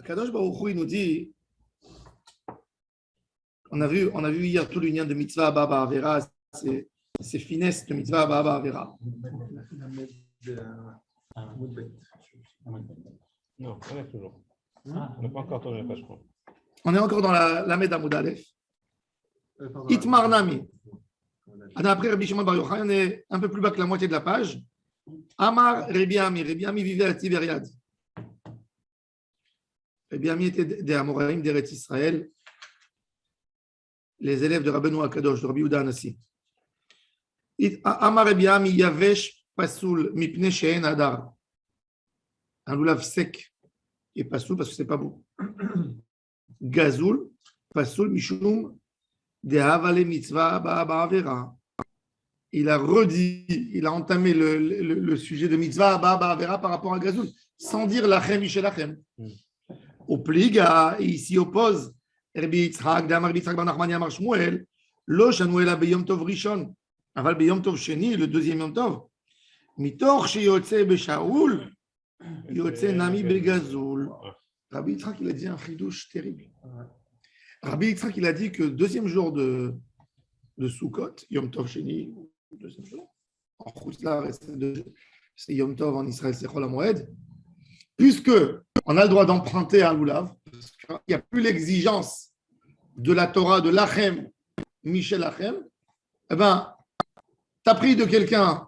Akadosh Baruch Hu, il nous dit, on a vu hier tout l'union de mitzvah Baba Avera, ces finesses de mitzvah Baba Avera. Non, on est toujours. On n'a pas encore tourné la page, je crois. On est encore dans la Med Amud Aleph. Itmar Nami. Après Rabbi Shimon Bar Yochai, on est un peu plus bas que la moitié de la page. Amar Rabbi Ami. Rabbi Ami vivait à Tibériade. Rabbi Ami était des Amoraïm d'Eretz Israël, les élèves de Rabbeinu Akadosh, de Rabbi Yehuda Anassi. Amar Rabbi Ami Yavesh Pasoul Mipne She'en Adar. Un loulav sec et pasoul parce que c'est pas beau. Gazoul, pasoul, mishum, de havale mitzvah ba'avera. Il a redit, il a entamé le sujet de mitzvah ba'avera par rapport à Gazoul, sans dire lachem mishelachem. Au pliga, il s'y oppose. Rabbi Yitzhak, d'Amar Rabbi Yitzhak bar Nachmani Amar Shmuel, lo shanu ela beyom tov rishon, aval beyom tov sheni, le deuxième yom tov. Mitoch sheyotze beshaoul, yotze nami begazoul. Rabbi Yitzhak, il a dit un chidouche terrible. Rabbi Yitzhak, il a dit que deuxième jour de Sukkot, Yom Tov Sheni, deuxième jour, en Khouzlar, c'est Yom Tov en Israël, c'est Chol HaMoed, puisque on a le droit d'emprunter un loulav, parce qu'il n'y a plus l'exigence de la Torah, de l'Achem, Michel Achem, eh bien, tu as pris de quelqu'un,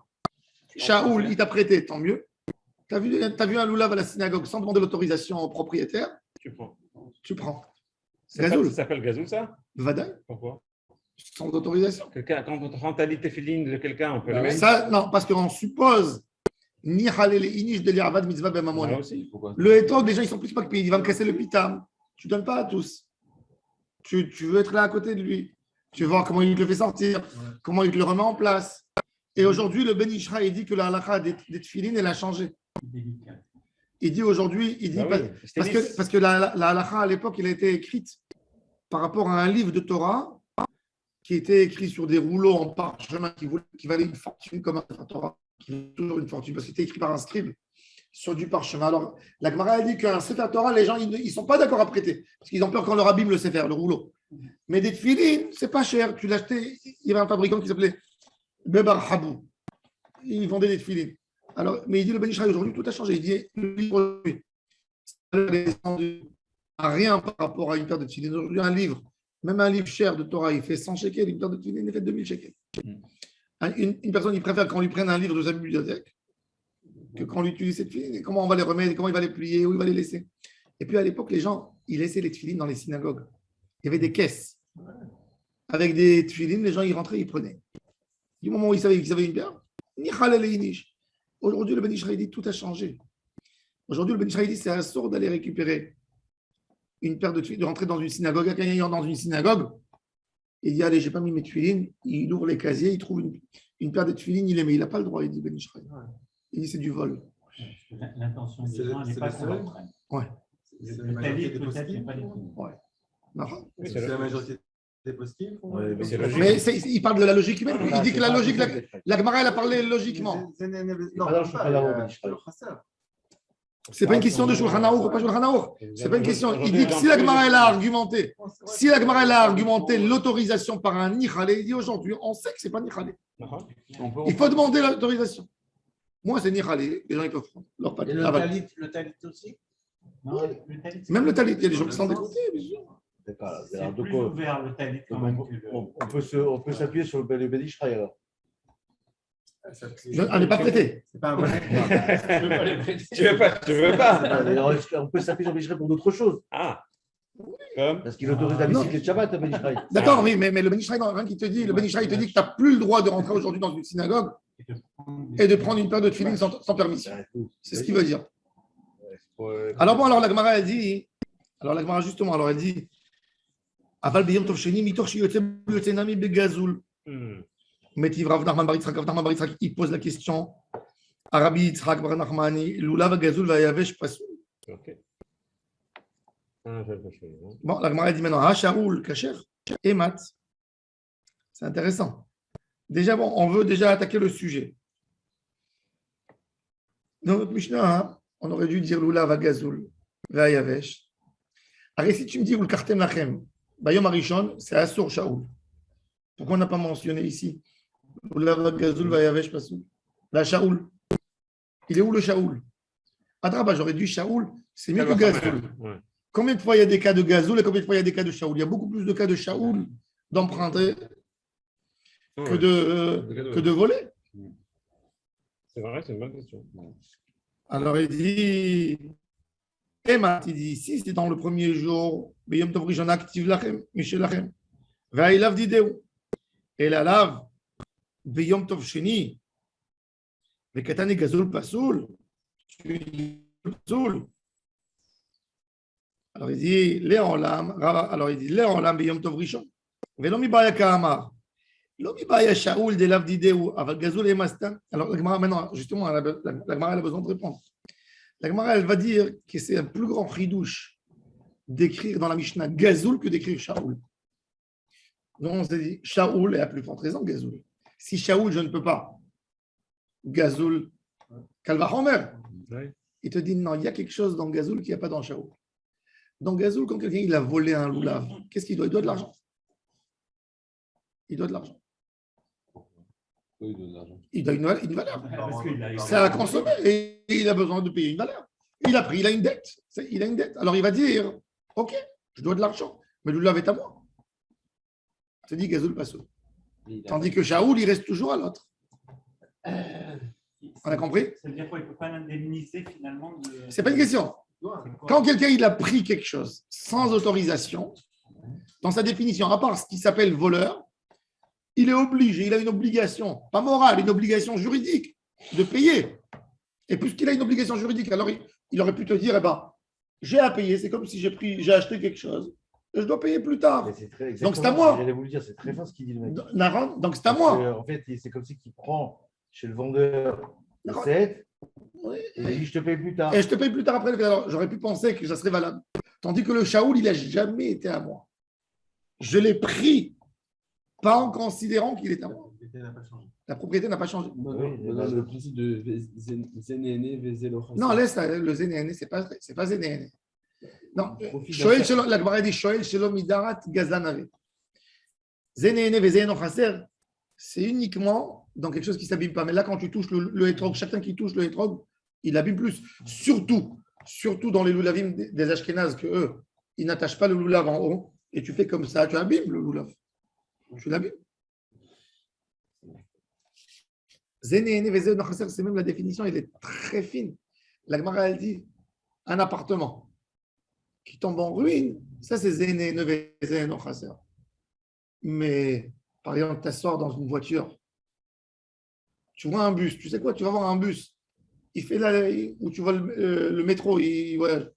Shaoul, il t'a prêté, tant mieux. Tu as vu un loulav à la synagogue sans demander l'autorisation au propriétaire? Tu prends. C'est Gazoul. Ça s'appelle Gazoul, ça? Vadaï. Pourquoi? Sans autorisation. Quand on prend ta téphilines de quelqu'un, on peut le mettre? Ça, non, parce qu'on suppose ni halel inish de l'iravad mitzvah ben mamon. Le étog, les gens, ils sont plus pas que il va me casser le pitam. Tu ne donnes pas à tous. Tu veux être là à côté de lui. Tu veux voir comment il te le fait sortir, comment il te le remet en place. Et aujourd'hui, le Ben Ishra, il dit que la halakha des tefilines, elle a changé. Il dit aujourd'hui, il dit parce que la halakha à l'époque, elle a été écrite par rapport à un livre de Torah qui était écrit sur des rouleaux en parchemin qui valait une fortune comme un Torah, qui valait toujours une fortune parce que c'était écrit par un scribe sur du parchemin. Alors, la Gemara a dit qu'un Sefer Torah, les gens, ils ne sont pas d'accord à prêter parce qu'ils ont peur quand leur abîme le Sefer, le rouleau. Mais des tefilines, c'est pas cher. Tu l'achetais, il y avait un fabricant qui s'appelait Bebar Habou. Il vendait des tefilines. Alors, mais il dit le Ben Ishraï aujourd'hui, tout a changé. Il dit le livre n'a rien par rapport à une paire de tefilines. Aujourd'hui, un livre, même un livre cher de Torah, il fait 100 shekels, une paire de tefilines, il fait 2000 shekels. Une personne, il préfère qu'on lui prenne un livre de sa bibliothèque que quand on utilise cette tefilines. Comment on va les remettre, comment il va les plier, où il va les laisser. Et puis à l'époque, les gens, ils laissaient les tefilines dans les synagogues. Il y avait des caisses avec des tefilines, les gens, ils rentraient, ils prenaient. Du moment où ils savaient qu'ils avaient une paire, ni halal et inish. Aujourd'hui, le Ben Ishraï dit tout a changé. Aujourd'hui, le Ben Ishraï dit c'est assourd d'aller récupérer une paire de tefilines, de rentrer dans une synagogue. Quand il est dans une synagogue, il dit allez, j'ai pas mis mes tefilines. Il ouvre les casiers, il trouve une paire de tefilines, il les met. Il n'a pas le droit, il dit Ben Ishraï. Il dit c'est du vol. L'intention des gens n'est pas qu'on le prenne. Ouais. Le talit, peut-être, n'est pas les prendre. Ouais. C'est la majorité des postes-ils. Mais il parle de la logique humaine. Il dit que la logique, la Gemara, elle a parlé logiquement. C'est pas une question de Shulchan Aruch ou pas Shulchan Aruch. C'est pas une question. Il dit que si la Gemara, elle a argumenté, l'autorisation par un Nichalé, il dit aujourd'hui, on sait que c'est pas Nichalé. Il faut demander l'autorisation. Moi, c'est Nichalé. Les gens, ils peuvent prendre leur panier. Le talit aussi? Même le talit, il y a des gens qui sont dégoûtés, bien sûr. C'est plus ouvert le talit quand même. On peut s'appuyer sur le Ben Ishraï alors. On n'est pas prêté. C'est pas un vrai. Tu veux pas. On peut s'appuyer sur Ben Ishraï pour d'autres choses. Ah. Parce qu'il autorise la bicyclette de Shabbat, le Ben Ishraï. D'accord, oui, mais le Ben Ishraï, rien qui te dit, le Ben Ishraï te dit que tu n'as plus le droit de rentrer aujourd'hui dans une synagogue et de prendre une paire de tefilines sans permission. C'est ce qu'il veut dire. Alors la Gemara a dit, justement, elle dit, Aval beyom tov sheni mitoch sheyotze nami begazoul. Metiv Rav Nachman bar Yitzhak, il pose la question à Rabbi Yitzhak bar Nachmani, lulav gazoul vayavesh pasoul. Bon, la Gemara dit maintenant, ha shaoul kasher et mat. C'est intéressant. Déjà, bon, on veut déjà attaquer le sujet. Dans notre Mishnah, on aurait dû dire lulav gazoul vayavesh. Alors, si tu me dis, ou le kartem lachem, Bayom Arishon, c'est Assur Shaoul. Pourquoi on n'a pas mentionné ici Ulav Gazoul Vayavesh Pasoul. La Shaoul. Il est où le Shaoul? Adraba, j'aurais dit Shaoul, c'est mieux que Gazoul. Ouais. Combien de fois il y a des cas de Gazoul et combien de fois il y a des cas de Shaoul? Il y a beaucoup plus de cas de Shaoul d'emprunter que de voler. C'est vrai, c'est une bonne question. Alors il dit, Emma, il dit, si c'est dans le premier jour, Beyom Tov Rishon active lachem, Michel lachem, Vaïlav dideu, et la lave, Beyom Tov Sheni, Vekatani Gazoul Pasoul, Pasoul. Alors il dit, Léolam, alors il dit, Léolam Beyom Tov Rishon, Velo mi baya Kaamar. לא מבעיה שאול דלאו דידהו, אבל גזול émastan. Alors la Gemara maintenant, justement, la Gemara elle a besoin de répondre. La Gemara elle va dire que c'est un plus grand chidouche d'écrire dans la Mishnah Gazoul que d'écrire Shaoul. Donc on s'est dit Shaoul est à plus forte raison Gazoul. Si Shaoul je ne peux pas, Gazoul, Kalvachomer. Il te dit non, il y a quelque chose dans Gazoul qu'il n'y a pas dans Shaoul. Dans Gazoul, quand quelqu'un il a volé un loulav, qu'est-ce qu'il doit? Il doit de l'argent. Il doit de l'argent. Il doit une valeur. C'est à consommer et il a besoin de payer une valeur. Il a pris, il a une dette. Il a une dette. Alors il va dire, ok, je dois de l'argent, mais le loulav est à moi. C'est dit Gazoul Pasoul. Tandis que Shaoul, il reste toujours à l'autre. On a compris? Ça veut dire quoi? Il ne peut pas l'indemniser finalement C'est pas une question. Quand quelqu'un il a pris quelque chose sans autorisation, dans sa définition, à part ce qui s'appelle voleur, il est obligé, il a une obligation, pas morale, une obligation juridique de payer. Et puisqu'il a une obligation juridique, alors il aurait pu te dire, eh ben, j'ai à payer, c'est comme si j'ai acheté quelque chose, et je dois payer plus tard. Donc c'est à moi. J'allais vous le dire, c'est très fin ce qu'il dit le mec. Donc c'est à moi. En fait, c'est comme si il prend chez le vendeur le 7 Oui. et il dit je te paye plus tard. Et je te paye plus tard après. Alors j'aurais pu penser que ça serait valable. Tandis que le Shaoul, il n'a jamais été à moi. Je l'ai pris, pas en considérant qu'il est à moi. La propriété n'a pas changé. Le principe de Zénéné, Vézélo. Non, laisse le Zénéné, c'est pas Zénéné. Non, Shoel Shalom, la Gemara dit Shoel Shalom Midarat Gazanave. Zénéné, Vézéno Chaser, c'est uniquement dans quelque chose qui ne s'abîme pas. Mais là, quand tu touches le hétrog, chacun qui touche le hétrog, il abîme plus. Surtout dans les loulavim des Ashkénazes, que eux, ils n'attachent pas le loulav en haut. Et tu fais comme ça, tu abîmes le loulav. Tu l'abîmes. Zénéné, Vézéno Chaser, c'est même la définition, elle est très fine. La Gemara, elle dit un appartement qui tombe en ruine, ça c'est Zénéné, Vézéno Chaser. Mais, par exemple, tu t'assois dans une voiture, tu vois un bus, tu sais quoi, tu vas voir un bus, il fait là, où tu vois le métro, il voyage.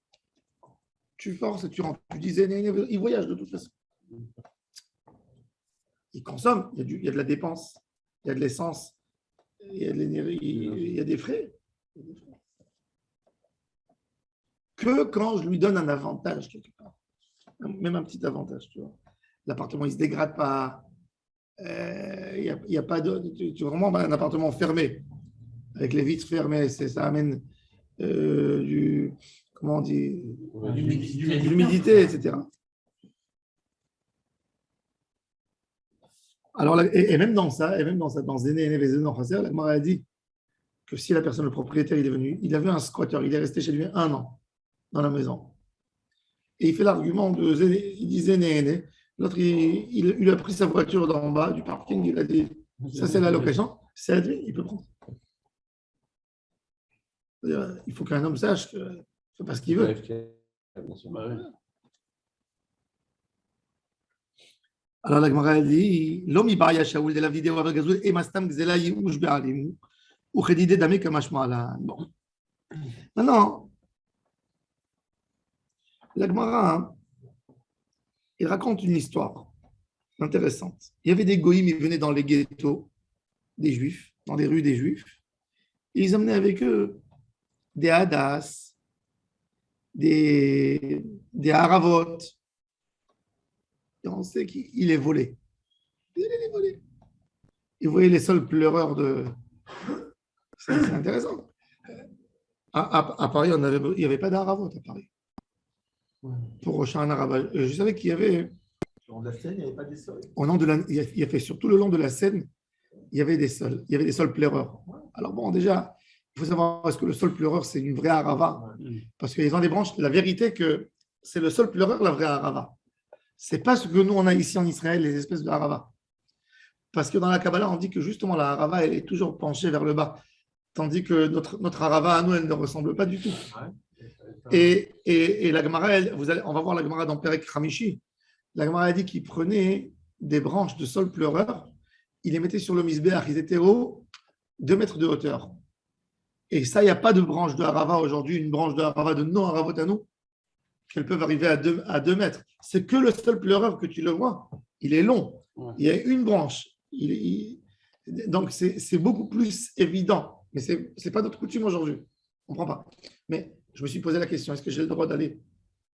Tu forces et tu rentres. Tu dis, il voyage de toute façon. Il consomme, il y a de la dépense, il y a de l'essence, il y a de l'énergie, il y a des frais. Que quand je lui donne un avantage quelque part, même un petit avantage, tu vois. L'appartement, il ne se dégrade pas. Il n'y a pas de. Tu as vraiment un appartement fermé, avec les vitres fermées, ça amène comment on dit, l'humidité, etc. Alors, et même dans ça, dans Zéné et Vézéno Chaser, la Gemara a dit que si la personne, le propriétaire, il est venu, il avait un squatter, il est resté chez lui 1 an dans la maison. Et il fait l'argument de Zéné, il dit Zéné. L'autre, il a pris sa voiture d'en bas du parking, il a dit ça c'est la location, c'est à lui, il peut prendre. Il faut qu'un homme sache que c'est pas ce qu'il veut. Alors la Gemara dit l'homme il baria Shaoul de la vidéo avec Gazoul et mastam gzela yush be'alim ou khedide dami kamashmala. Bon. Maintenant, la Gemara il raconte une histoire intéressante. Il y avait des goïms, ils venaient dans les ghettos des juifs, dans les rues des juifs, et ils amenaient avec eux des hadas, des haravot. Et on sait qu'il les volait. Il les volait. Ils voyaient les seuls pleureurs de. C'est intéressant. À Paris, il n'y avait pas d'haravot à Paris. pour Rosh Hashanah. Je savais qu'il y avait, Sur la scène, il n'y avait pas des sols. au nom de il y avait surtout le long de la Seine, il y avait des sols. Il y avait des sols pleureurs. Alors bon, déjà, il faut savoir, est-ce que le sol pleureur, c'est une vraie arava? Parce qu'ils ont des branches. La vérité que c'est le sol pleureur, la vraie arava. C'est pas ce que nous, on a ici en Israël, les espèces de harava. Parce que dans la Kabbalah, on dit que justement, la harava, elle est toujours penchée vers le bas. Tandis que notre harava, à nous, elle ne ressemble pas du tout. Et la Gemara, on va voir la Gemara dans Perek Hamishi. La Gemara a dit qu'il prenait des branches de sol pleureur, il les mettait sur le misbéach, ils étaient hauts, 2 mètres de hauteur. Et ça, il n'y a pas de branche de harava aujourd'hui, une branche de harava de non-haravot à nous, qu'elles peuvent arriver à 2 mètres. C'est que le sol pleureur que tu le vois, il est long. Il y a une branche. Donc, c'est beaucoup plus évident. Mais ce n'est pas notre coutume aujourd'hui. On ne comprend pas. Mais je me suis posé la question, est-ce que j'ai le droit d'aller?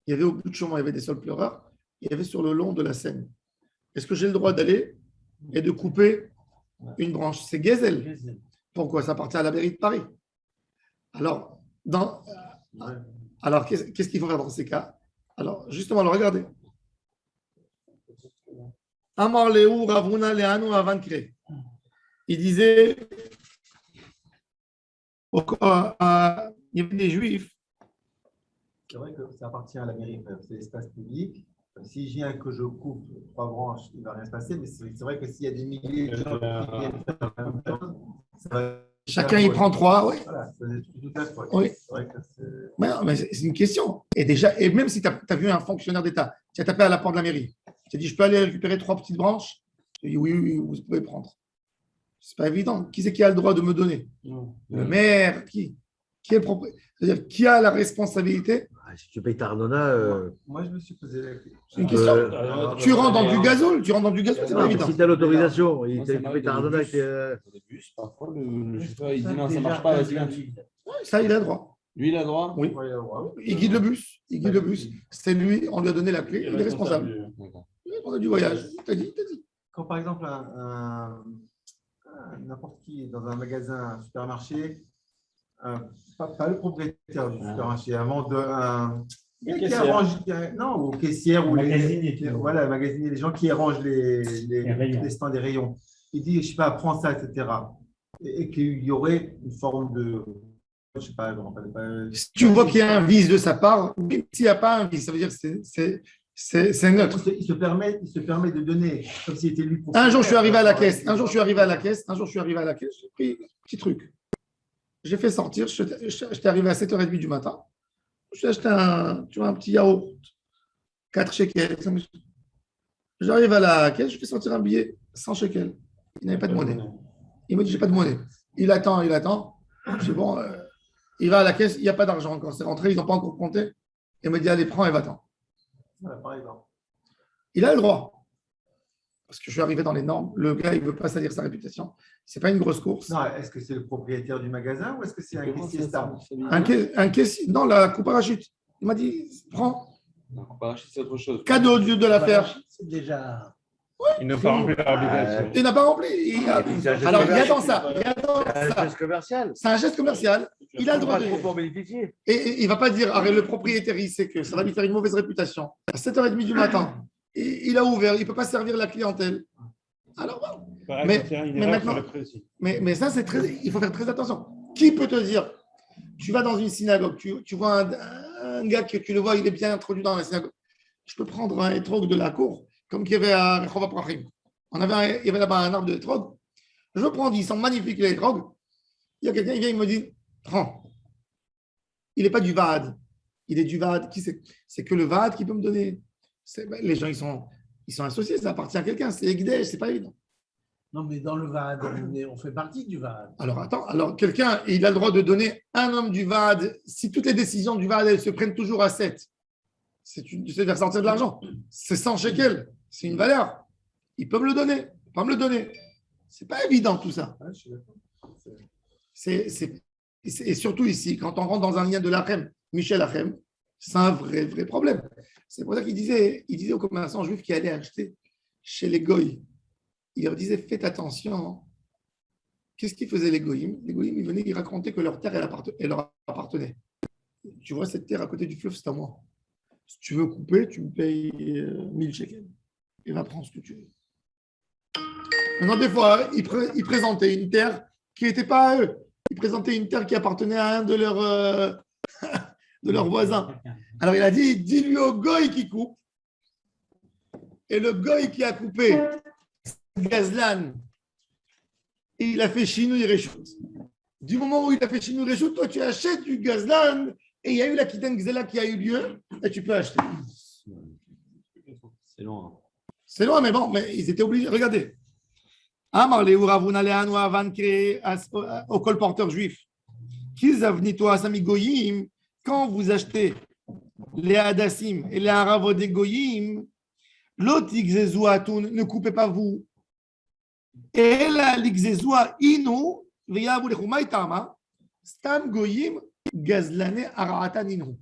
Il y avait au bout de chemin, il y avait des sols pleureurs. Il y avait sur le long de la Seine. Est-ce que j'ai le droit d'aller et de couper une branche? C'est Gezel. Pourquoi? Ça appartient à la mairie de Paris. Alors, qu'est-ce qu'il faut faire dans ces cas? Alors, justement, regardez. Amar Leou Ravuna Leanu Avankre. Il disait, il y avait des Juifs. C'est vrai que ça appartient à la mairie, c'est l'espace public. Si je viens que je coupe 3 branches, il ne va rien se passer. Mais c'est vrai que s'il y a des milliers de gens qui viennent faire la même chose, ça va. Chacun y prend 3, oui. Voilà, c'est tout à fait. Oui. C'est vrai que Mais c'est une question. Et même si tu as vu un fonctionnaire d'État, tu as tapé à la porte de la mairie, tu as dit, je peux aller récupérer 3 petites branches? Tu dis, oui, vous pouvez prendre. Ce n'est pas évident. Qui c'est qui a le droit de me donner? Le maire? Qui est le propriétaire? C'est-à-dire, qui a la responsabilité? Si tu payes ta Ardonna, moi, je me suis posé la question. C'est une question. Tu rentres dans du gazole, c'est pas non, évident. si tu as l'autorisation, Moi, tu ça payes m'arrive ta dans Ardonna. les bus, parfois, le chauffeur, il dit non, ça ne marche pas, vas-y, continue. Ouais, ça, il a le droit. Lui, il a droit? Oui. Ouais, ouais. Il guide le bus. C'est lui, on lui a donné la clé, il est responsable. D'accord. On a du voyage. T'as dit. Quand par exemple, n'importe qui est dans un magasin, un supermarché, pas le propriétaire du supermarché, un vendeur, qui arrange, non, ou caissière, ou voilà, magasinier, les gens qui arrangent les stands des rayons. Il dit, je sais pas, prends ça, etc. Et qu'il y aurait une forme de, je sais pas, Si tu vois qu'il y a un vice de sa part, même s'il n'y a pas un vice, ça veut dire que c'est neutre. il se permet de donner, comme s'il était lui pour. Un jour, je suis arrivé à la caisse. J'ai pris un petit truc. J'ai fait sortir. J'étais arrivé à 7h30 du matin. J'ai acheté un petit yaourt, 4 shekels. J'arrive à la caisse, je fais sortir un billet, 100 shekels. Il n'avait pas de monnaie. Il me dit, j'ai pas de monnaie. Il attend. Je dis, bon, il va à la caisse, il n'y a pas d'argent. Quand c'est rentré, ils n'ont pas encore compté. Il me dit, allez, prends et va-t'en. Il a le droit. Parce que je suis arrivé dans les normes. Le gars, il ne veut pas salir sa réputation. Ce n'est pas une grosse course. Non, est-ce que c'est le propriétaire du magasin ou est-ce que c'est un caissier stable? Un caissier, non, la coupe parachute. Il m'a dit, prends. Non, parachute, c'est autre chose. Cadeau de l'affaire. C'est déjà. Il n'a pas rempli l'obligation. Il n'a pas rempli. Alors, il y a dans ça. C'est un geste commercial. C'est un geste commercial. Il a le droit de. Pour bénéficier. Et il ne va pas dire, arrête, le propriétaire, il sait que ça va lui faire une mauvaise réputation. À 7h30 du matin, il a ouvert, il ne peut pas servir la clientèle. Alors, bon. Mais ça, c'est très. Il faut faire très attention. Qui peut te dire, tu vas dans une synagogue, tu vois un gars que tu le vois, il est bien introduit dans la synagogue. Je peux prendre un étrog de la cour, comme qu'il y avait à Rehova Prachim. Il y avait là-bas un arbre de étrog. Je prends, ils sont magnifiques les étrogs. Il y a quelqu'un, il vient, il me dit, prends. Il n'est pas du VAD. Il est du VAD. Qui c'est? C'est que le VAD qui peut me donner. Les gens, ils sont associés, ça appartient à quelqu'un. C'est Egdèche, c'est pas évident. Non, mais dans le VAD, on fait partie du VAD. Alors, attends, quelqu'un, il a le droit de donner un homme du VAD. Si toutes les décisions du VAD, elles se prennent toujours à 7, c'est de faire sortir de l'argent. C'est 100 shekels. C'est une valeur. Ils peuvent me le donner. Ils peuvent pas me le donner. C'est pas évident tout ça. Ouais, je suis d'accord. Et surtout ici, quand on rentre dans un lien de l'Achem, Michel Achem, c'est un vrai problème. C'est pour ça qu'il disait aux commerçants juifs qui allaient acheter chez les Goïs, il leur disait, faites attention. Qu'est-ce qu'ils faisaient les Goïm? Les Goïm, ils venaient, ils racontaient que leur terre, elle leur appartenait. Tu vois, cette terre à côté du fleuve, c'est à moi. Si tu veux couper, tu me payes 1000 shekels. Et va prendre ce que tu veux. Maintenant, des fois, ils présentaient une terre qui n'était pas à eux. Ils présentaient une terre qui appartenait à un de leurs voisins. Alors, il a dit, dis-lui au goy qui coupe. Et le goy qui a coupé Gazlan, il a fait Shinui Reshut. Du moment où il a fait Shinui Reshut, toi, tu achètes du Gazlan et il y a eu la Kiten Gzela qui a eu lieu et tu peux acheter. C'est loin. C'est loin, mais bon, mais ils étaient obligés. Regardez. Amar le Uravuna le'anu avan créé au colporteur juif. Qu'ils avnito asami goyim, quand vous achetez les hadassim et les haravot des goyim, l'otigzezoua atun, ne coupez pas vous. Et la ligzezoua inu, veyavu lechumai tama, stam goyim gazlane aratan inu.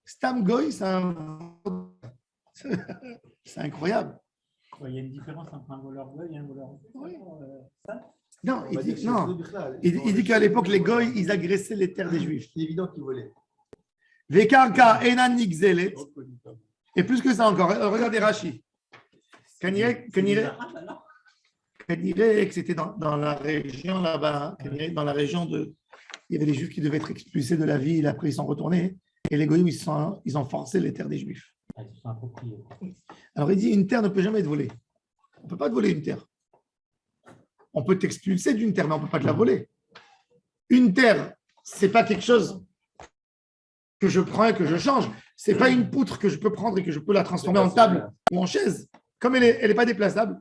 Stam goy, c'est incroyable. Il y a une différence entre un voleur goy et un voleur. Oui. Ça Non, il dit qu'à l'époque, les goy, ils agressaient les terres des juifs. C'est évident qu'ils volaient. Vekarka enan nigzelet. Et plus que ça encore, regardez Rashi. Kanirek, que c'était dans la région là-bas, dans la région de. Il y avait les juifs qui devaient être expulsés de la ville, après ils sont retournés, et les goyim, ils ont forcé les terres des juifs. Ils sont appropriés. Alors il dit une terre ne peut jamais être volée. On ne peut pas te voler une terre. On peut t'expulser d'une terre, mais on ne peut pas te la voler. Une terre, ce n'est pas quelque chose que je prends et que je change. Ce n'est pas une poutre que je peux prendre et que je peux la transformer en table ou en chaise. Comme elle n'est pas déplaçable,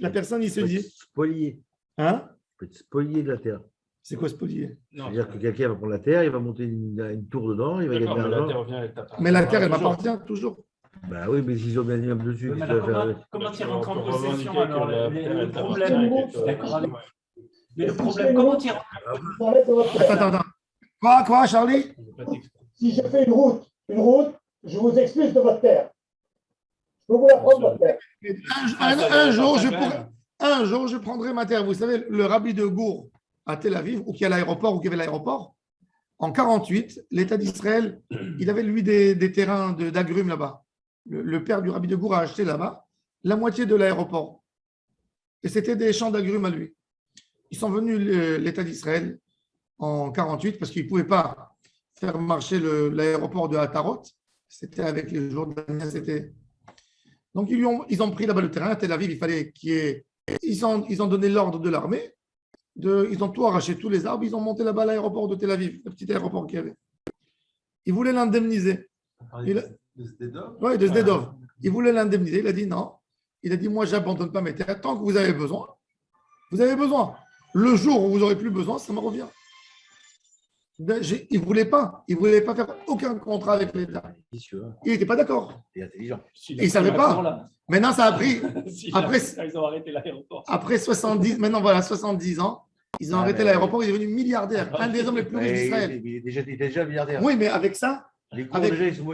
la personne, il se dit. Spolier. Hein? Tu peux te spolier de la terre. C'est quoi spolier? C'est-à-dire que quelqu'un va prendre la terre, il va monter une tour dedans, il va gagner de l'argent. Mais la terre, elle m'appartient toujours. Bah oui, mais s'ils ont bien un immeuble dessus, Mais qu'est-ce que tu vas faire avec? comment tu rentres en On peut possession revendiquer alors que la terre, elle problème, t'appartient. d'accord avec- Mais le problème, comment tu rentres? Attends. Quoi, Charlie? Si je fais une route, je vous expulse de votre terre. Je peux vous la prendre, votre terre. Un jour, je prendrai ma terre. Vous savez, le rabbi de Gour à Tel Aviv, ou qui a l'aéroport, ou qui avait l'aéroport, en 1948, l'État d'Israël, il avait lui des terrains d'agrumes là-bas. Le père du rabbi de Gour a acheté là-bas la moitié de l'aéroport. Et c'était des champs d'agrumes à lui. Ils sont venus, l'État d'Israël, en 1948, parce qu'ils ne pouvaient pas faire marcher l'aéroport de Hatarot. C'était avec les Jordaniens, c'était. Donc, ils ont pris là-bas le terrain à Tel Aviv. Il fallait qu'il y ait. Ils ont donné l'ordre de l'armée. Ils ont tout arraché, tous les arbres. Ils ont monté là-bas l'aéroport de Tel Aviv, le petit aéroport qu'il y avait. Ils voulaient l'indemniser. De Sdedov? Oui, de Sdedov. Ils voulaient l'indemniser. Il a dit non. Il a dit moi, je n'abandonne pas mes terres. Tant que vous avez besoin, vous avez besoin. Le jour où vous n'aurez plus besoin, ça me revient. Il ne voulait pas faire aucun contrat avec l'État. Il n'était pas d'accord. Il est intelligent. Et il ne savait pas. Maintenant, ça a pris. Ils ont arrêté l'aéroport. Après 70, maintenant voilà, 70 ans, ils ont arrêté l'aéroport, il est devenu milliardaire, un des hommes les plus riches d'Israël. Il est déjà milliardaire. Oui, mais avec ça, Les cours, avec- déjà, ils sont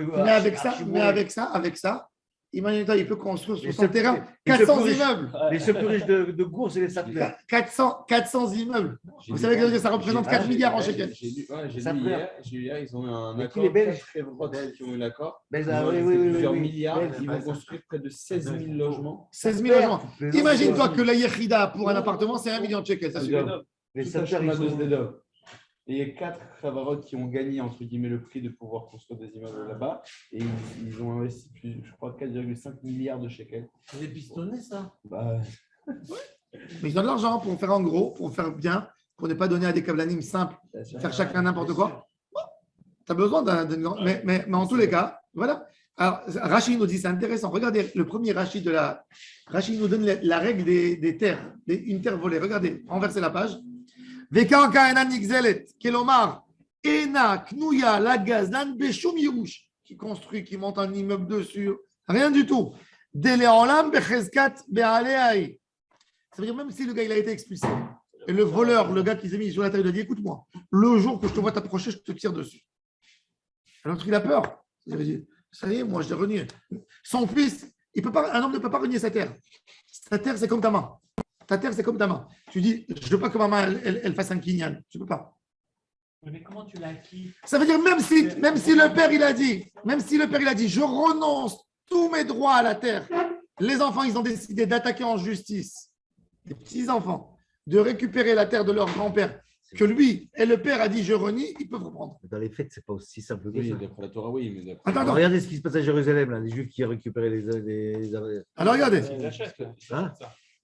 mais avec ça, imagine-toi, il peut construire sur son terrain 400 immeubles. Les seuls plus riches de Gour, c'est les Sattler. 400 immeubles. Vous savez que ça représente 4 milliards en shekels. J'ai lu Ça hier, ils ont eu un Mais qui, accord. les Belges 4 Évrotes qui ont eu l'accord. Mais Ils ont oui, investi oui, plusieurs oui. milliards. Belges, Ils vont ouais. construire près de 16 000 logements. 16 000 logements. Imagine-toi que la Yechida pour un appartement, c'est 1 million de shekels. Ça suffit. Les Tout Sattler, Ashkenaz ils sont. Sdedov. Et il y a 4 Chavarot qui ont gagné entre guillemets le prix de pouvoir construire des immeubles là-bas. Et ils ont investi, je crois, 4,5 milliards de shekels. C'est des pistonnés, ça. Bah, Mais ils ont de l'argent pour faire en gros, pour faire bien, pour ne pas donner à des kablanim simples, faire chacun n'importe quoi. Tu as besoin d'un. Mais en tous les cas, voilà. Alors, Rachid nous dit, c'est intéressant. Regardez, le premier Rachid de la. Rachid nous donne la règle des terres, une terre volée. Regardez, renversez la page. Vekanka ena nigzelet, kelomar, ena knuya la gazlan beshum yirush, qui construit, qui monte un immeuble dessus. Rien du tout. Deleolam bechezkat bealeai. Ça veut dire même si le gars il a été expulsé, et le voleur, le gars qui s'est mis sur la table, il a dit écoute-moi, le jour que je te vois t'approcher, je te tire dessus. Alors il a peur. Il a dit ça y est, moi je l'ai renié. Son fils, un homme ne peut pas renier sa terre. Sa terre, c'est comme ta main. Ta terre, c'est comme ta main. Tu dis je ne veux pas que ma main elle fasse un kinyan. Tu ne peux pas. Mais comment tu l'as acquis? Ça veut dire même si le père il a dit, je renonce tous mes droits à la terre. Les enfants, ils ont décidé d'attaquer en justice les petits-enfants, de récupérer la terre de leur grand-père, que lui et le père a dit je renie, ils peuvent reprendre. Dans les faits, c'est pas aussi simple que Oui, ça. d'après la Torah, oui, mais d'après. Attends, Alors, regardez ce qui se passe à Jérusalem, là, les Juifs qui ont récupéré les Alors regardez. Ils achètent. Hein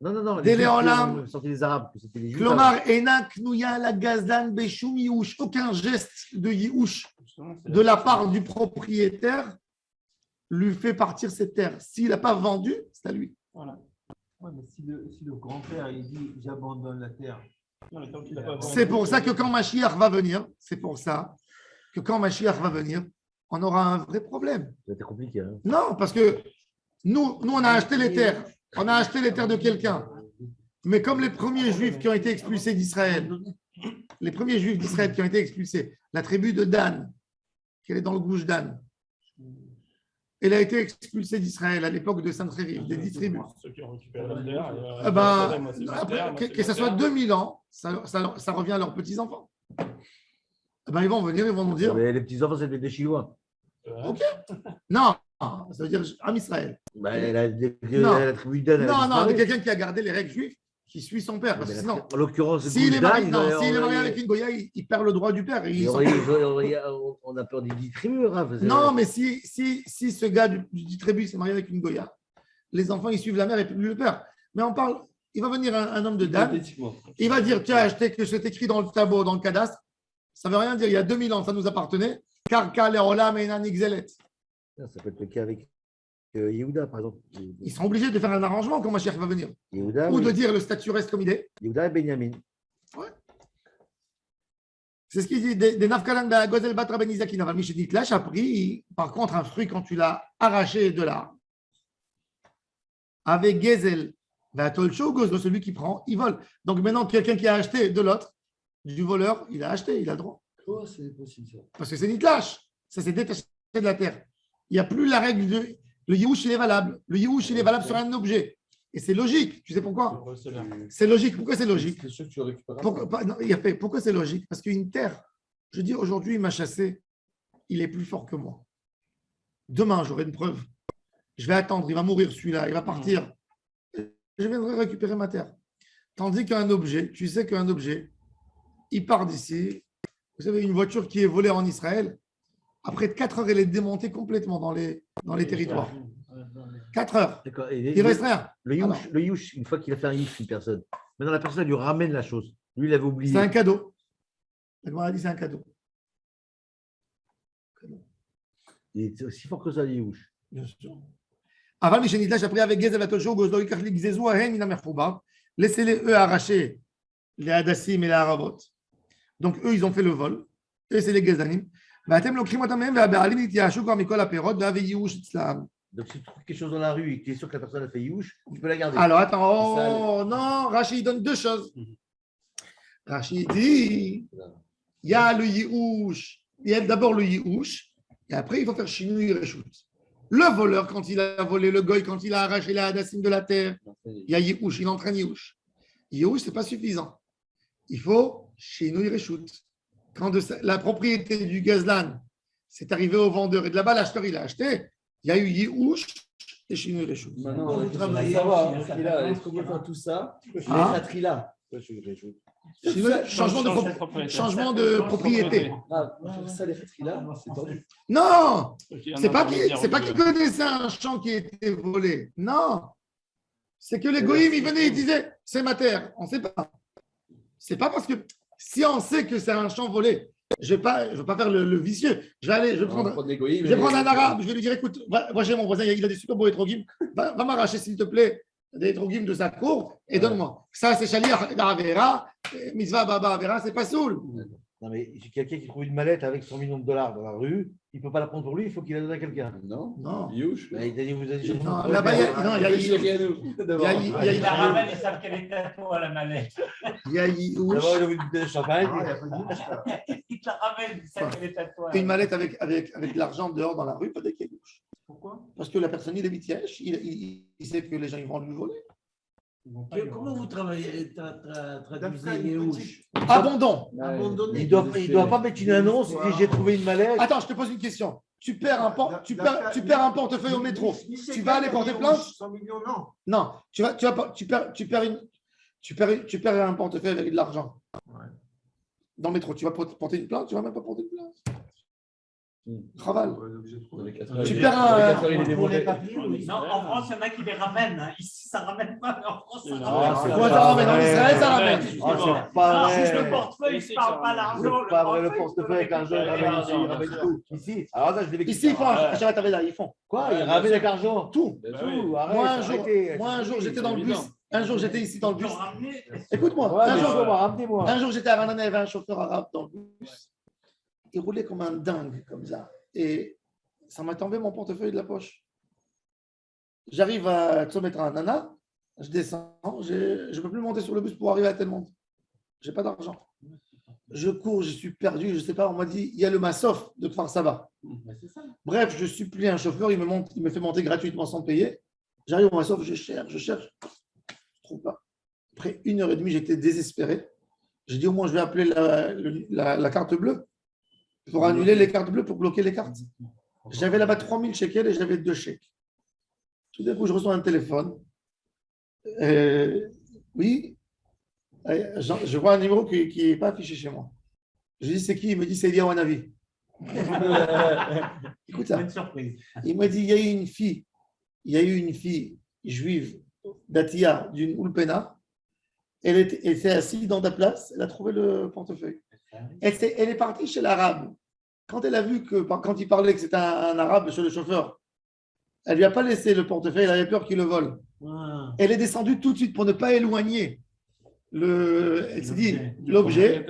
Non, Des les Juifs qui Léolam. ont sorti les Arabes, que c'était les Juifs. Klomar, Enak, Nouya, la Gazdan, Beshum, Yiouch. Aucun geste de Yiouch de la part du propriétaire lui fait partir cette terre. S'il n'a pas vendu, c'est à lui. Voilà. Ouais, mais si le grand-père il dit j'abandonne la terre. Non, mais tant qu'il a pas vendu, C'est pour ça que quand Mashiach va venir, on aura un vrai problème. C'était compliqué. Hein. Non, parce que nous, on a acheté les terres. On a acheté les terres de quelqu'un. Mais comme les premiers Juifs qui ont été expulsés d'Israël, qui ont été expulsés, la tribu de Dan, qui est dans le Gouche Dan, elle a été expulsée d'Israël à l'époque de Sancheriv, des 10 tribus. ceux qui ont récupéré la terre, Eh ben, moi, c'est ma après, terre, moi, que c'est ça ma soit terre. 2000 ans, ça revient à leurs petits-enfants. Eh ben, ils vont venir, ils vont nous dire Mais les petits-enfants, c'était des Chinois. OK. Non, ça veut dire Am Israël. Bah, Non. la tribu d'An, elle a Non, disparu. mais quelqu'un qui a gardé les règles juives, qui suit son père. Parce que sinon, En l'occurrence, s'il est marié, Gouldan, s'il est marié avec une Goya, il perd le droit du père. Et il s'en- on a peur des 10 tribus, Rav. Non, mais si ce gars du tribu s'est marié avec une Goya, les enfants, ils suivent la mère et plus le père. Mais on parle, il va venir un homme de Dan, Hypothétiquement. il va dire, tu as acheté que c'est écrit dans le tableau, dans le cadastre. Ça ne veut rien dire, il y a 2000 ans, ça nous appartenait. Car Leolam et Nanixelet. Ça peut être le cas avec Yehuda, par exemple. Ils seront obligés de faire un arrangement quand Mashiach va venir. Yehuda, Ou oui. de dire le statut reste comme il est. Yehuda et Benjamin. C'est ce qu'il dit. Des nafkalan de Gozel Batra Ben Isakin. Aval Mishedit Lash a pris, par contre, un fruit quand tu l'as arraché de là. Avec Gezel, Vatolcho, Gozlo, celui qui prend, il vole. Donc maintenant, quelqu'un qui a acheté de l'autre, du voleur, il a acheté, il a le droit. Oh, c'est possible ça. Parce que c'est Nitlash. Ça s'est détaché de la terre. Il n'y a plus la règle de. Le Yiouch, il est valable. Le Yiouch, il est valable sur un objet. Et c'est logique. Tu sais pourquoi? C'est logique. Pourquoi c'est logique? C'est sûr que tu le récupéreras. Pourquoi c'est logique? Parce qu'une terre, je dis aujourd'hui, il m'a chassé, il est plus fort que moi. Demain, j'aurai une preuve. Je vais attendre, il va mourir celui-là, il va partir. Je viendrai récupérer ma terre. Tandis qu'un objet, tu sais qu'un objet, il part d'ici. Vous savez, une voiture qui est volée en Israël, après 4 heures, elle est démontée complètement dans les territoires. 4 heures. D'accord. Il reste rien. Le Yush, une fois qu'il a fait un Yush, une personne, maintenant la personne elle lui ramène la chose. Lui, il avait oublié. C'est un cadeau. La Gemara a dit c'est un cadeau. Il est aussi fort que ça, le Yush. Bien sûr. Avant Michelitlash, après avec Gezel Vatosho, Gozlo, Ikarlik, Zezou, Ahen, Ina Merfouba, laissez-les eux arracher les Hadassim et les Arabot. Donc eux, ils ont fait le vol. Eux, c'est les Gezanim. ואתם לוקחים אותם מהם והבעלים יתייאשו כבר מכל הפירות והווה ייאוש אצלם. Donc, si tu trouves quelque chose dans la rue et que tu es sûr que la personne a fait Yush, tu peux la garder. Alors attends, oh, non, Rachid donne deux choses. Rachid dit, il y a le Yiouch, il y a d'abord le Yiouch, et après il faut faire Shinui Reshut. Le voleur, quand il a volé, le goy, quand il a arraché la Hadassim de la terre, il y a Yiouch, il entraîne Yiouch. Yiouch, ce n'est pas suffisant. Il faut Shinui Reshut. Quand la propriété du gazlan c'est arrivé au vendeur et de là-bas, l'acheteur, il a acheté, il y a eu Yiouch et Shinui Reshut. Maintenant, on travaille. Est-ce qu'on peut faire tout ça? Ah. Trila. Changement de propriété. Ah, ça, les Trila, c'est tendu. Non, c'est pas qu'ils connaissaient un champ qui était volé. Non, c'est que les goïms, ils venaient, ils disaient, c'est ma terre. On ne sait pas. C'est pas parce que si on sait que c'est un champ volé, je ne vais pas faire le vicieux. Je vais prendre un arabe, je vais lui dire, écoute, moi j'ai mon voisin, il a des super beaux étrogim, va m'arracher s'il te plaît des étrogim de sa cour et donne-moi. Ça, c'est Shaliach d'Avera, Mitzvah Baba Avera, c'est pas soul. Non, mais j'ai quelqu'un qui trouve une mallette avec 100 millions de dollars dans la rue, il ne peut pas la prendre pour lui, il faut qu'il la donne à quelqu'un. Non. Non. Youch. Bah, il a dit, vous avez Non, là-bas, il Il la ramène, ils savent qu'elle est à toi, la mallette. y a D'abord, il a vu une bouteille de champagne. Il te la ramène, ils savent qu'elle est à toi. une mallette avec de l'argent dehors dans la rue, pas des Yiouch. Pourquoi? Parce que la personne, il est vitièche, il sait que les gens ils vont lui voler. Comment vous travaillez, traduisez D'après les une ouches? Abandon. Abandonné. Il doit pas mettre une annonce, il dit j'ai trouvé une mallette. Attends, je te pose une question. Tu perds un portefeuille au métro. Tu vas aller porter plainte? 100 millions, non. Non, tu perds un portefeuille avec de l'argent. Ouais. Dans le métro, tu vas porter une plainte? Tu vas même pas porter une plainte. Raval. Tu perds un. Pour les papiers, oui. Non, en France, il y en a qui les ramènent. Hein. Ici, ça ne ramène pas, mais en France, ça Non, ramène. c'est Quoi, ça ramène? En Israël, ça ramène. Ah, c'est pas Non, vrai. juste le portefeuille, je ne parle pas l'argent. C'est pas vrai, le portefeuille avec l'argent, il ramène tout. Ici, alors ça, je l'ai vécu. Ici, ils font un Shabbat ils font. Quoi? Il ramène avec l'argent. Tout. Tout, arrête, Moi, arrêtez. un jour, j'étais dans le bus. Un jour, j'étais ici dans le Ils bus. ont ramené. Écoute-moi. Ouais, Un mais jour, ramenez-moi. Un jour, j'étais à Ranané, il y avait un chauffeur arabe dans le bus. Il roulait comme un dingue, comme ça. Et ça m'a tombé mon portefeuille de la poche. J'arrive à Tsometra Nana, je descends, je ne peux plus monter sur le bus pour arriver à Telmont. Je n'ai pas d'argent. Je cours, je suis perdu, je ne sais pas, on m'a dit, il y a le Massof de Kfar Saba. Bref, je supplie un chauffeur, il me fait monter gratuitement sans payer. J'arrive au Massof, je cherche, je ne trouve pas. Après 1h30, j'étais désespéré. J'ai dit au moins je vais appeler la carte bleue pour annuler les cartes bleues, pour bloquer les cartes. J'avais là-bas 3000 shekels et j'avais 2 chèques. Tout d'un coup, je reçois un téléphone. Oui, je vois un numéro qui n'est pas affiché chez moi. Je dis c'est qui? Il me dit c'est Elia Wanavi. Écoute ça. Une surprise. Il m'a dit il y a eu une fille juive d'Atia d'une Ulpena. Elle était assise dans ta place, elle a trouvé le portefeuille. Elle est partie chez l'arabe. Quand elle a vu que, quand il parlait que c'était un arabe sur le chauffeur, elle ne lui a pas laissé le portefeuille, elle avait peur qu'il le vole. Ah. Elle est descendue tout de suite pour ne pas éloigner elle s'est dit l'objet.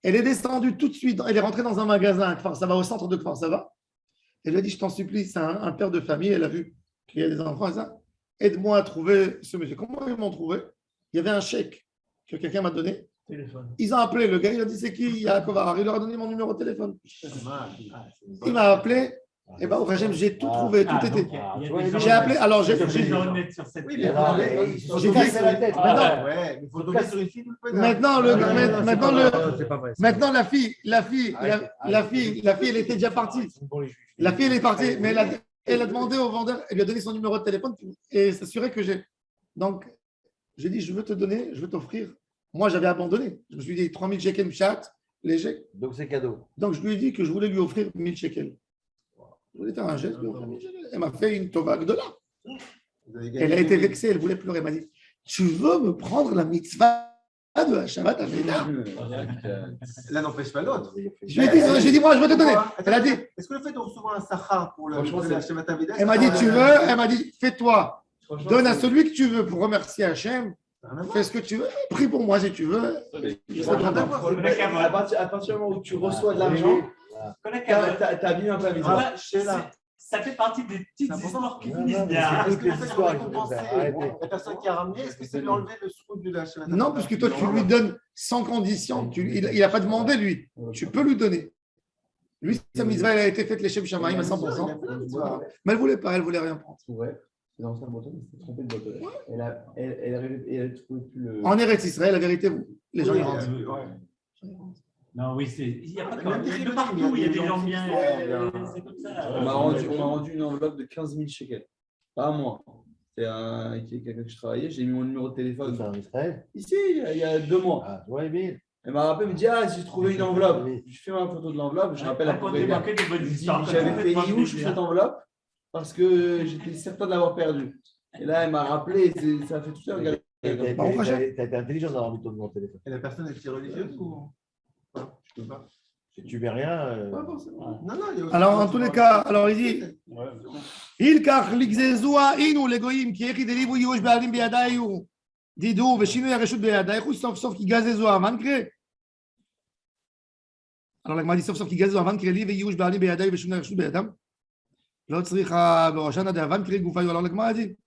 Elle est descendue tout de suite, elle est rentrée dans un magasin, ça va au centre de Kfar Saba. Elle lui a dit, je t'en supplie, c'est un père de famille, elle a vu qu'il y a des enfants, ça. Aide-moi à trouver ce monsieur. Comment ils m'ont trouvé? Il y avait un chèque que quelqu'un m'a donné. Téléphone. Ils ont appelé le gars, il a dit c'est qui? Yaakov Harar. Il leur a donné mon numéro de téléphone. Il m'a appelé. Et bien, au régime, j'ai tout trouvé, tout était. J'ai appelé, alors j'ai. Oui, mais J'ai cassé la tête. Maintenant, ouais, il faut tomber sur une fille ou le maintenant, la fille, elle était déjà partie. La fille, elle est partie, mais elle a demandé au vendeur, elle lui a donné son numéro de téléphone et s'assurer que j'ai. Donc, j'ai dit, je veux te donner, je veux t'offrir. Moi, j'avais abandonné. Je me suis dit, 3000 shekels chat, léger. Donc, c'est cadeau. Donc, je lui ai dit que je voulais lui offrir 1000 shekels. Je voulais faire un geste, lui offrir 1000 shekels. Elle m'a fait une tova de là. Elle a été vexée, elle voulait pleurer. Elle m'a dit, tu veux me prendre la mitzvah de la Shabbat Aveda? L'un n'empêche pas l'autre. Je lui ai dit, moi, je veux te donner. Elle a dit, est-ce que le fait de recevoir un sahar pour la Shabbat Aveda, elle m'a dit, tu veux? Elle m'a dit, fais-toi. Donne à celui que tu veux pour remercier Hachem. Fais ce que tu veux. Prie pour moi si tu veux. À partir du moment où tu reçois de l'argent, t'as bien un pavé. Ça fait partie des petites histoires qui finissent bien. est-ce que le fait de récompenser la personne qui a ramené, est-ce que c'est lui enlever le scoop de la Shabbat Aveda? Non, puisque toi, tu lui donnes sans condition. Il n'a pas demandé, lui. Tu peux lui donner. Lui, sa mitzvah, elle a été faite les Shem Shamaïm à 100%. Mais elle ne voulait pas, elle ne voulait rien prendre. C'est dans sa bretonne, elle s'est trompée de bretonne. Elle trouvait plus le. En Eretz Israël, la vérité, les gens y rentrent. Non, oui, il n'y a pas de partout, il y a des gens bien. C'est comme ça. On m'a rendu une enveloppe de 15 000 shekels. Pas à moi. C'est quelqu'un que je travaillais. J'ai mis mon numéro de téléphone. C'est en Israël. Ici, il y a 2 mois. Ah, tu vois, Emile. Elle m'a rappelé, elle me dit, ah, j'ai trouvé une enveloppe. Je fais ma photo de l'enveloppe, je rappelle la propriétaire. J'avais fait où je cette enveloppe parce que j'étais certain de l'avoir perdue. Et là, elle m'a rappelé, et ça a fait tout ça. Regarde. Tu as été intelligent d'avoir mis ton numéro de téléphone. Et la personne est religieuse ou pas? Je peux pas. Si tu mets rien. Pas forcément. Non, alors, en tous les cas, alors il dit Il kach ligzezua inu legoyim ki echi delivu yush be'adim be'yadayu didu v'shinui hareshut be'yadayu sof sof ki gazezu avan kre. Alors la Gemara dit sof sof ki gazezu avan kre li ve'yush be'adim be'yadayu v'shinui hareshut be'yadam lo tzricha be'roshana de avan kre gufayu. Alors la Gemara dit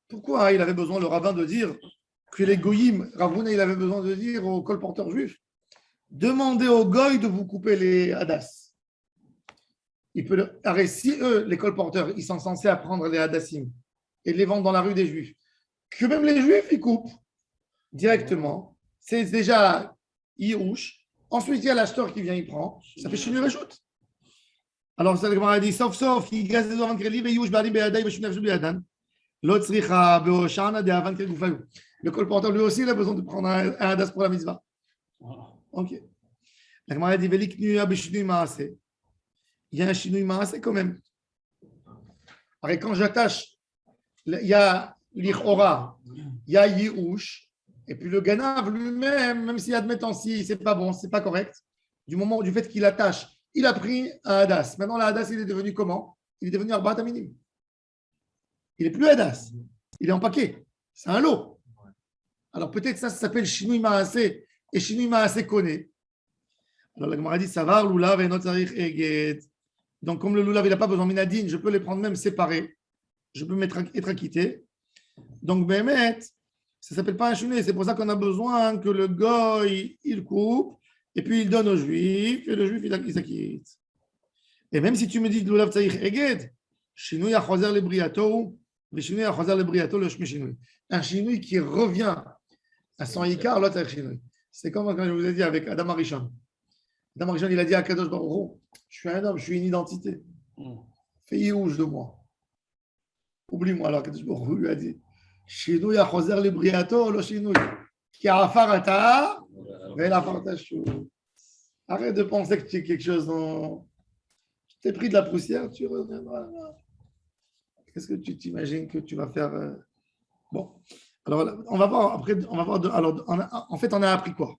pourquoi il avait besoin, le rabbin, de dire que les goyim, Rav Huna, il avait besoin de dire aux colporteurs juifs, demandez aux goy de vous couper les hadas. Il peut si eux, les colporteurs, ils sont censés apprendre les hadassim et les vendre dans la rue des juifs, que même les juifs, ils coupent directement. C'est déjà Yirouche. Ensuite, il y a l'acheteur qui vient, il prend. Ça fait Shinui Reshut. Alors, ça, a dit, sauf, il gaze les avant Kreli, Yirouche, Bari, Beadai, Shinui Reshut, Beadan. L'autre, Sricha, Beoshana, de avant Kreli, Goufayu. Le colporteur, lui aussi, il a besoin de prendre un hadas pour la mitzvah. Ok. La Gemara dit, Velik Nuya, Beshinui Maase. Il y a un Shinui Maase quand même. Alors, quand j'attache, il y a l'Ichora, il y a Yirouche. Et puis le Ganav lui-même, même si admettons si c'est pas bon, c'est pas correct, du fait qu'il attache, il a pris un Hadas. Maintenant, le Hadas, il est devenu comment? Il est devenu Arbat Aminim. Il n'est plus Hadas. Il est en paquet. C'est un lot. Alors peut-être ça s'appelle Shinui Maaseh et Shinui Maaseh Kone. Alors la Gemara dit Savar, Lulav et Notzarich Eged. Donc comme le Lulav, il n'a pas besoin de Minadine, je peux les prendre même séparés. Je peux être acquitté. Donc Bémet, ça ne s'appelle pas un Shinui. C'est pour ça qu'on a besoin que le goy, il coupe, et puis il donne au juif, et le juif, il s'acquitte. Et même si tu me dis Lulav Tzarich Eged, Shinui Achozer le Briato, mais Shinui Achozer le Briato, le Shmi Shinui. Un Shinui qui revient à son Ikar, l'autre Tzarich Shinui. C'est comme quand je vous ai dit avec Adam Arishon. Adam Arishon, il a dit à Kadosh Baruch Hu, je suis un homme, je suis une identité. Fais Yirouche de moi. Oublie-moi. Alors Kadosh Baruch Hu lui a dit, Shinui Achozer le Briato, le Shinui. Qui a Afarata, mais la Fartachou. Arrête de penser que tu es quelque chose dans. Tu t'es pris de la poussière, tu reviendras là. Qu'est-ce que tu t'imagines que tu vas faire Bon, alors on va voir après. On va voir. Alors, en fait, on a appris quoi?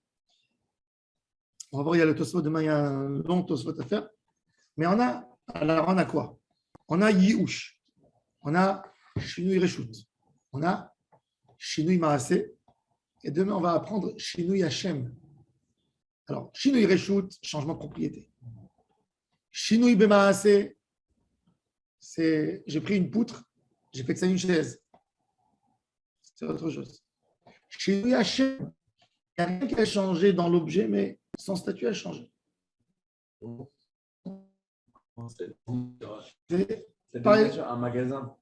On va voir. Il y a le Tosfot demain. Il y a un long Tosfot à faire. Mais on a quoi? On a Yiouch. On a Shinui Reshut. On a Shinui Maaseh. Et demain, on va apprendre Shinui Hashem. Alors, Shinui Reshut, changement de propriété. Shinui Bemaaseh, c'est j'ai pris une poutre, j'ai fait de ça une chaise. C'est autre chose. Shinui Hashem, il n'y a rien qui a changé dans l'objet, mais son statut a changé. C'est Pareil, un magasin.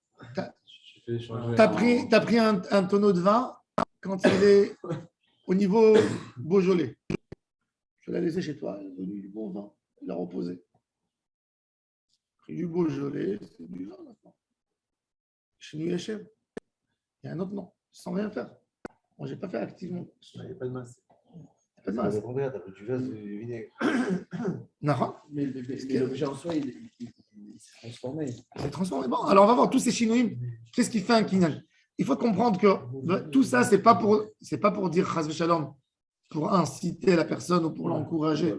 tu as pris un tonneau de vin quand il est au niveau Beaujolais. Tu l'as laissé chez toi, il a donné du bon vin, il l'a reposé. Pris du Beaujolais, c'est du vin maintenant. Shinui Hashem, il y a un autre nom, sans rien faire. Moi, je n'ai pas fait activement. Il n'y a pas de masse. Il y a pas de masse. Tu verses du vinaigre. Non, Mais l'objet en soi, il s'est transformé. c'est transformé. Bon, alors on va voir tous ces Shinouim. Qu'est-ce qui fait un Kinyan? Il faut comprendre que tout ça, ce n'est pas pour dire Chas v'Shalom, pour inciter la personne ou pour l'encourager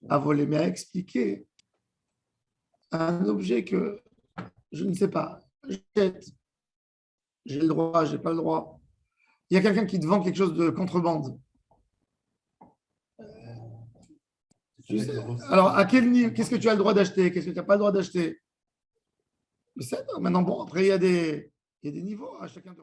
à voler, mais à expliquer un objet que je ne sais pas, j'achète, j'ai le droit, je n'ai pas le droit. Il y a quelqu'un qui te vend quelque chose de contrebande. Alors, à quel niveau, qu'est-ce que tu as le droit d'acheter? Qu'est-ce que tu n'as pas le droit d'acheter? Maintenant, bon, après, il y a des niveaux à chacun de